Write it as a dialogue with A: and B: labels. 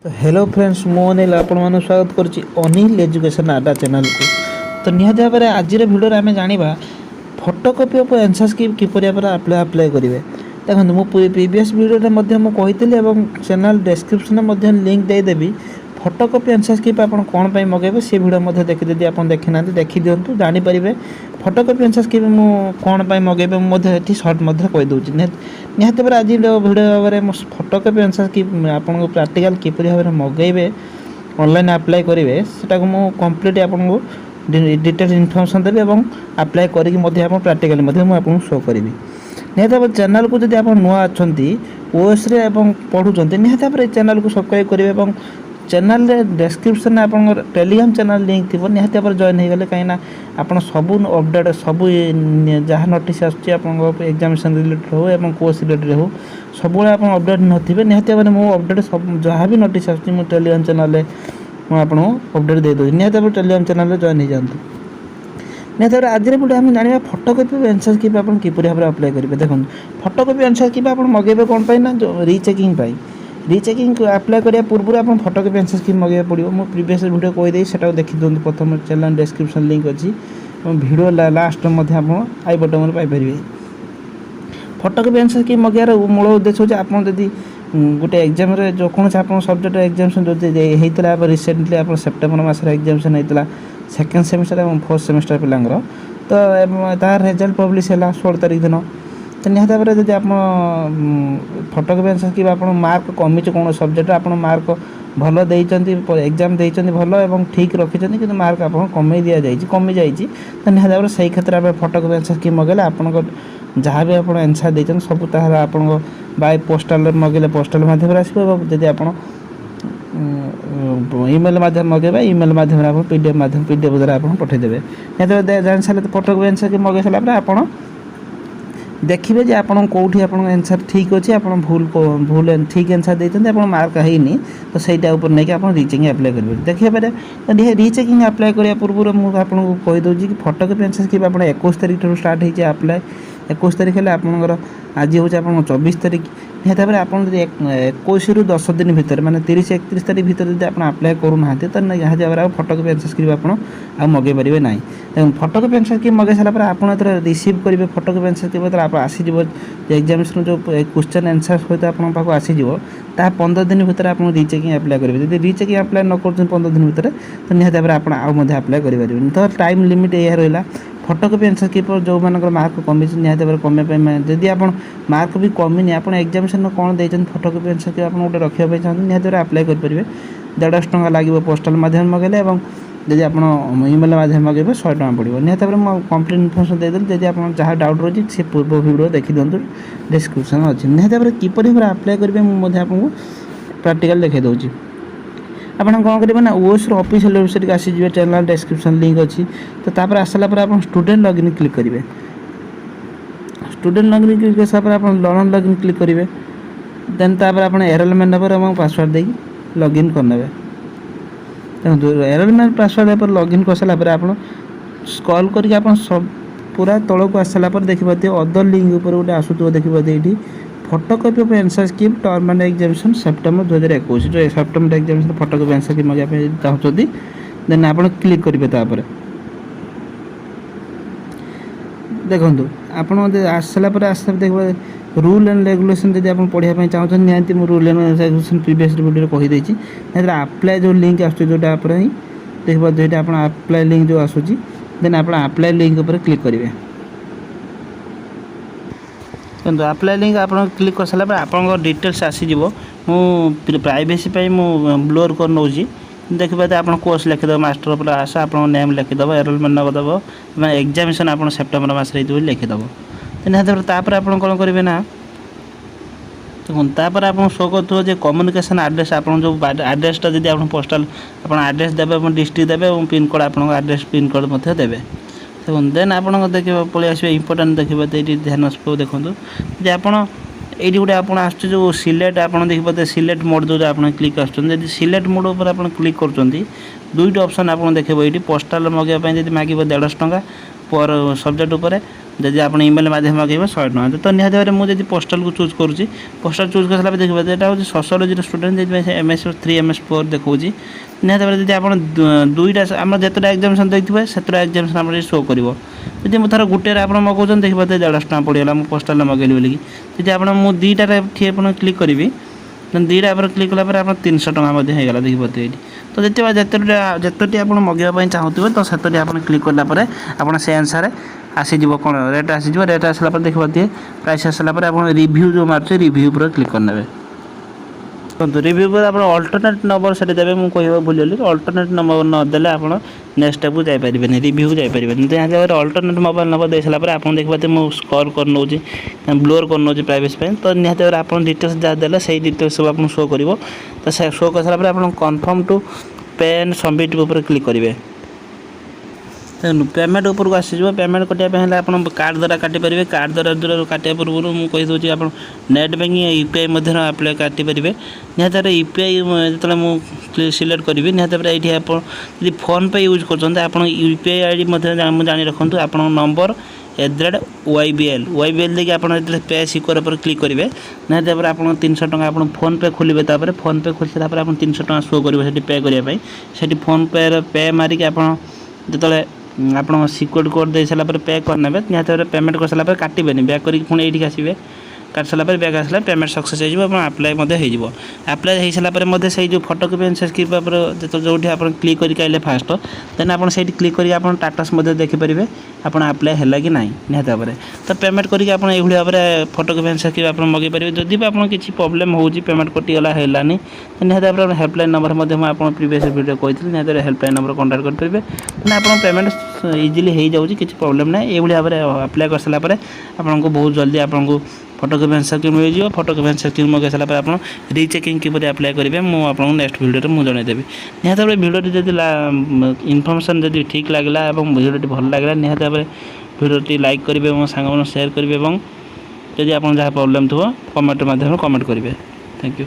A: तो hello friends मु अनिल आपण स्वागत करुच्ची अनिल एजुकेशन आडा चैनल को। तो निहत भाव में आज भिडियो आम जाना photocopy of answer script keeper apply करेंगे। देखो मुझे प्रीवियस वीडियो में कही चैनल डिस्क्रिप्शन में लिंक देदेवी फोटोकॉपी आंसर स्क्रिप्ट आप कौन पर मगेबे से भिडियो देखी आप देखी ना देखी दिंतु जानीपारे फोटोकॉपी आंसर स्क्रिप्ट मु कौन पर मगेबे मुझे सर्ट कहीदे निहत भाव आज भिडियो भाव फोटोकॉपी आंसर स्क्रिप्ट आपको प्रैक्टिकल किपर भाव में मगेबे ऑनलाइन अप्लाई करेंगे सेटा को कंप्लीट आपको डिटेल इनफॉरमेशन देवी और अप्लाई करके प्रैक्टिकली आपको शो करी निहत भाव चैनल को जब आप नुआ अच्छा ओएस पढ़ुं निहत भाव चैनल को सब्सक्राइब करेंगे चैनल डिस्क्रिप्शन आप टेलीग्राम चैनल लिंक थी निहत भाव जॉइन हो गले कहीं आप सब अपडेट सब जहाँ नोटिस आसामिनेशन रिलेटेड हो और कोर्स रिलेटेड हो सब आप अपडेट नथिबे निहत भाव मो अपडेट सब जहाँ भी नोटिस आसूँ टेलीग्राम चैनल आपको अपडेट दे दूँ निहत भाव टेलीग्राम चैनल जॉइन हो जातु निहत भाव आज वीडियो आम जाना फोटोकॉपी आंसर स्क्रिप्ट आप किपर भाव में अप्लाई करेंगे। देखो फोटोकॉपी आंसर स्क्रिप्ट आप मगेबे कौन पाई ना जो रीचेकिंग अप्लाई करिया पूर्व आप फोटोकॉपी आंसर स्क्रिप्ट मगेबा पड़ो मो प्रीवियस वीडियो कहीदे से देखी दिखाँ प्रथम चैनल डिस्क्रिप्शन लिंक अच्छी वीडियो लास्ट में आप आई बटन पाइपर फोटोकॉपी आंसर स्क्रिप्ट मगेबार मूल उद्देश्य हो आप गोटे एग्जाम जो कौन आप सब्जेक्ट एग्जामिनेशन जो होता है रिसेंटली आप सेप्टेम्बर मस एग्जामिनेशन होता सेकेंड सेमिस्टर और फोर्थ सेमिस्टर पिलांर तो तार रिजल्ट पब्लिश है 16 तारीख दिन तो निहत भाव में जब आप फोटोकॉपी आंसर स्क्रिप्ट आप मार्क कमी कौन सब्जेक्ट आप मार्क भल एग्जाम देते भल और ठीक रखिंट कि मार्क आप कमे दि कमी जाइए तो निहत भाव से क्षेत्र में फोटोकॉपी आंसर स्क्रिप्ट मगेले आप जहाँ भी आप आंसर देते सब तार आप बाय पोस्टाल मगेले पोस्टाल माध्यम आसो जब आप ईमेल माध्यम मगेबे ईमेल माध्यम आप पीडीएफ द्वारा आप पठेदेवे निहत जान सारे फोटोकॉपी आंसर स्क्रिप्ट मगे सारापर आप देखिए जे आपन कोठी आपन आंसर ठीक अच्छे आप भूल ठीक आंसर देते आप मार्क है तो सहीटा ऊपर नहीं आप रीचेकिंग अप्लाई करेंगे। देखिए पारे रीचेकिंग अप्लाई करने पूर्व मुझे आपको कहीदे कि फोटोकॉपी आंसर स्क्रिप्ट आप 21 तारीख स्टार्ट होती अप्लाई 21 तारीख है आपंकर आज हूँ आप 24 तारीख निहत भाव में आप 21 रू 10 दिन भितर माने 30-31 तारीख भितर जब आप अप्लाई करूना तो निहत भाव में फोटोकॉपी आंसर स्क्रिप्ट आप मगे पारे ना देखो फोटोकॉपी आंसर स्क्रिप्ट मगे सारापर आप रिसीव करेंगे फोटोकॉपी आंसर स्क्रिप्ट आप आसीज एग्जामिनेशन जो क्वेश्चन आंसर सहित आप आसीज 15 दिन भितर आप रीचेकिंग अप्लाई करेंगे जब रीचेकिंग अप्लाई न कर 15 दिन भितर तो निहत भाव में आप अप्लाई करेंगे तो टाइम लिमिट यह रहा फोटोकॉपी आंसर स्क्रिप्ट जो मानकर मार्क कमी निहत भाव कमे जदि आप मार्क भी कमी आप एग्जामिनेशन कौन देते फोटोकॉपी आंसर स्क्रिप्ट आप गोटे रखापी चाहते निहत भाव अप्लाई करेंगे 150 टଙ୍କା लगे पोस्टाल माध्यम मगेले और जब आप ईमेल माध्यम मगेबे 100 टଙ୍କା पड़ो निहत भाव में कंप्लीट इनफॉरमेशन देदेली जब आप जहाँ डाउट रही से पूर्व वीडियो देखी दिखाँ डिस्क्रिप्शन अच्छी निहत भाव में किपर भाव अप्लाई करेंगे मुझे आपको प्रैक्टिकल देखा दूँ आप कौन करेंगे ना ओएस ऑफिशियल वेबसाइट के आसीजे चैनल डिस्क्रिप्शन लिंक अच्छी तो तापर आसला आप स्टूडेंट लॉगिन क्लिक करेंगे स्टूडेंट लॉगिन क्लिक कर आप लर्नर लॉगिन क्लिक करेंगे देन तापर आप एनरोलमेंट नंबर और पासवर्ड देकी लॉगिन करने देखो एनरोलमेंट पासवर्ड पर लॉगिन कर सारापर आप स्क्रॉल करके आप सब पूरा तौल को आस सारापर देखिए अदर लिंक ऊपर गोटे आसूँ देखिए ये photocopy of answer script term examination September 2021 जो September examination photocopy answer script मगे चाहते देन आप क्लिक करेंगे तापर देखो आप आसला आसला देखिए रूल एंड रेगुलेशन जब आप पढ़ाई चाहते निहत rule and regulation previous video कहीदे अप्लाई जो लिंक आसोटा देखिए आप अप्लाई लिंक जो आसूँ देन आप अप्लाई लिंक पर क्लिक करेंगे तो अप्लाई लिंक आप क्लिक कर सारा आप डिटेल्स आसीज मु प्राइवेसी ब्लोर कर नौ देखिए आप कोर्स लिखिदेव मास्टर ऑफ आस आप नेम लिखिदेव एनरोलमेंट नंबर देव एग्जामिनेशन आप सेप्टेम्बर मस लिखिदेव तो निहत भाव आप कौन करेंगे ना तापर आप शो कर कम्युनिकेशन एड्रेस आप जो एड्रेसटा जब आप पोस्टाल आप एड्रेस देवे डिस्ट्रिक्ट देवे और पिन कोड आप एड्रेस पिन कोड देवे देखो देन आप देखिए पलि आसो इम्पोर्टाट देखिए ये ध्यान देखो जे आप ये गोटे आप जो सिलेक्ट आप देखिए सिलेक्ट मोड जो आप क्लिक आसुँच सिलेक्ट मोड पर आप क्लिक कर दुईट ऑप्शन आप देखिए ये पोस्टाल मगेवाई जब मांगे 150 टଙ୍କା पर सब्जेक्ट उपर जदि आप इमेल माध्यम मगेबे 100 टଙ୍କା तो निहाती भाव मुझे पोस्टाल को चूज करुँची पोस्टाल चूज कर सारा देखिए यहाँ हूँ सोशियोलोजी स्टूडेंट जो MS 3 MS 4 देखा निहाती भाव जब आप दुईटा आम जितना एग्जामिनेशन देखिए से एग्जामिनेशन आप शो कर जब मुझे थर गोटे आप मगाऊँ देखिए 150 टଙ୍କା पड़गला मुझे पोस्टाल मगेली बोलिकी जब आप दुईटार क्लिक करी दुईटा पर क्लिक कलापर आप 300 टଙ୍କା होगा देखिए ये तो जितोटी आप मगाइवा चाहूँ तो से आप क्लिक कलापर आप से अनुसार आसीज कौन रेट आसीज रेट आसला देखिए प्राइस आसला आप रिव्यू जो मार्च रिव्यू पर क्लिक करने तो रिव्यू पर आप अल्टरनेट नंबर से देवे मुझे कह भूल अल्टरनेट नंबर नदेले आप नेक्स्ट स्टेप को जापर रिव्यू को जापर तो यहाँ अल्टरनेट मोबाइल नंबर दे सारापर आप देखिए मुझे स्कोर कर नौ ब्लोर कर नौ प्राइवेसी तो निहत भाव आप डिटेल्स जहाँ देले से डिटेल्स सब आप शो कर तो शो कर सारापर आप कन्फर्म टू पे एंड सबमिट ऊपर क्लिक करेंगे पेमेंट उपरको आसीज पेमेंट कटापे आप कार्ड द्वारा काटिपारे कार्ड द्वारा काटा पूर्व मुझे कहीदे आप नेट बैंकिंग यूपीआई आप्लाय काटिपारे निहत यूपीआई जो मुझे सिलेक्ट करी निहत ये आप फोन पे यूज कर यूपीआई आईडी जानी रखुद आप नंबर @YBL देखिए आप पे सिक्योर पर क्लिक करेंगे निहत भाव आप 300 टଙ୍କା आप फोन पे खोलेंगे तापर फोन पे खोल सारापर आप 300 टଙ୍କା शो करेंगे पे करने से फोन पे मारिक आप जो आप सिक्योर कोड दे सारापर पे करने निहत भाव पेमेंट कर सारापर काटबे बैक कर पुणी ये आसवे काट सारापर बैक आसला पेमेंट सक्सेस हो आप्लाय हो आप्लाय हो सारापर से जो फोटो कॉपी एंड पेपर जो आप क्लिक करके आइले फास्ट देन आप क्लिक करके आप टाटास देखिपारे आप आप्लाय है कि ना निहत भाव तो पेमेंट करके आप ये भाव में फोटो कॉपी एंड आप मगे पारे जदि भी आप किसी प्रोब्लेम हो पेमेंट कटिगला है तो निहत भाव हेल्पलाइन नंबर आप प्रीवियस वीडियो कही निहत हेल्पलाइन नंबर कंटाक्ट करेंगे आप पेमेंट इजिली हो जाऊँगी किसी प्रोब्लेम ना ये भाव में आप्लाय कर सारापर आपको बहुत जल्दी आपको फोटो कॉपी एंड सर्किट मिल जाए फोटो कॉपी एंड सर्किट मगे सारापर आप रीचेकिंग किपर आप्लाय करेंगे मुझे नेक्स्ट वीडियो में जनईदेवी निहत भाव वीडियो जब इनफर्मेशन जब ठीक लगला और वीडियो भल लगला निहत भाव वीडियो लाइक करेंगे मो सांग शेयर करेंगे और जब आप जहाँ प्रोब्लेम थो कमेंट माध्यम कमेंट करेंगे थैंक यू।